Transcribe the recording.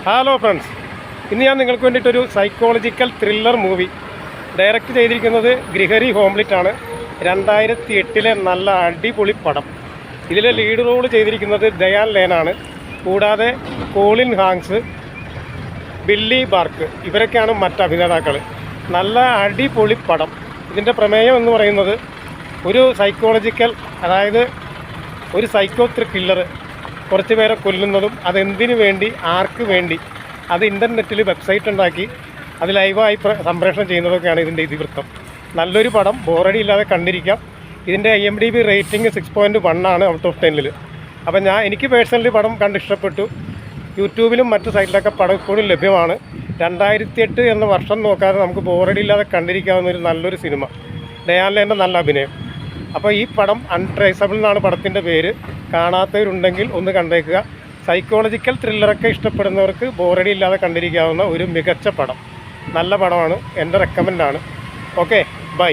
Hello friends, ഇന്ന് ഞാൻ നിങ്ങൾക്ക് വേണ്ടിയിട്ടൊരു സൈക്കോളജിക്കൽ ത്രില്ലർ മൂവി ഡയറക്റ്റ് ചെയ്തിരിക്കുന്നത് ഗ്രിഹരി ഹോംലിറ്റാണ്. 2008 നല്ല അടിപൊളി പടം. ഇതിലെ ലീഡ് റോൾ ചെയ്തിരിക്കുന്നത് ദയാൻ ലേനാണ്. കൂടാതെ കോളിൻ ഹാങ്സ്, ബില്ലി ബാർക്ക് ഇവരൊക്കെയാണ് മറ്റ് അഭിനേതാക്കൾ. നല്ല അടിപൊളി പടം. ഇതിൻ്റെ പ്രമേയം എന്ന് പറയുന്നത് ഒരു സൈക്കോളജിക്കൽ, അതായത് ഒരു സൈക്കോ കില്ലർ കുറച്ച് പേരെ കൊല്ലുന്നതും അതെന്തിനു വേണ്ടി, ആർക്ക് വേണ്ടി, അത് ഇൻ്റർനെറ്റിൽ വെബ്സൈറ്റ് ഉണ്ടാക്കി അത് ലൈവായി സംപ്രേഷണം ചെയ്യുന്നതൊക്കെയാണ് ഇതിൻ്റെ ഇതിവൃത്തം. നല്ലൊരു പടം, ബോറടി ഇല്ലാതെ കണ്ടിരിക്കാം. ഇതിൻ്റെ IMDb റേറ്റിംഗ് 6.1 ആണ് ഔട്ട് ഓഫ് 10. അപ്പം എനിക്ക് പേഴ്സണലി പടം കണ്ടിഷ്ടപ്പെട്ടു. യൂട്യൂബിലും മറ്റു സൈറ്റിലൊക്കെ പടം ഇപ്പോഴും ലഭ്യമാണ്. 2008 എന്ന വർഷം നോക്കാതെ നമുക്ക് ബോറടി ഇല്ലാതെ കണ്ടിരിക്കാവുന്ന ഒരു നല്ലൊരു സിനിമ. ദയാൻ ലേൻ്റെ നല്ല അഭിനയം. അപ്പോൾ ഈ പടം അൺട്രേസബിൾ എന്നാണ് പടത്തിൻ്റെ പേര്. കാണാത്തവരുണ്ടെങ്കിൽ ഒന്ന് കണ്ടേക്കുക. സൈക്കോളജിക്കൽ ത്രില്ലറൊക്കെ ഇഷ്ടപ്പെടുന്നവർക്ക് ബോറടി ഇല്ലാതെ കണ്ടിരിക്കാവുന്ന ഒരു മികച്ച പടം. നല്ല പടമാണ്, എൻ്റെ റെക്കമെൻഡാണ്. Okay, by.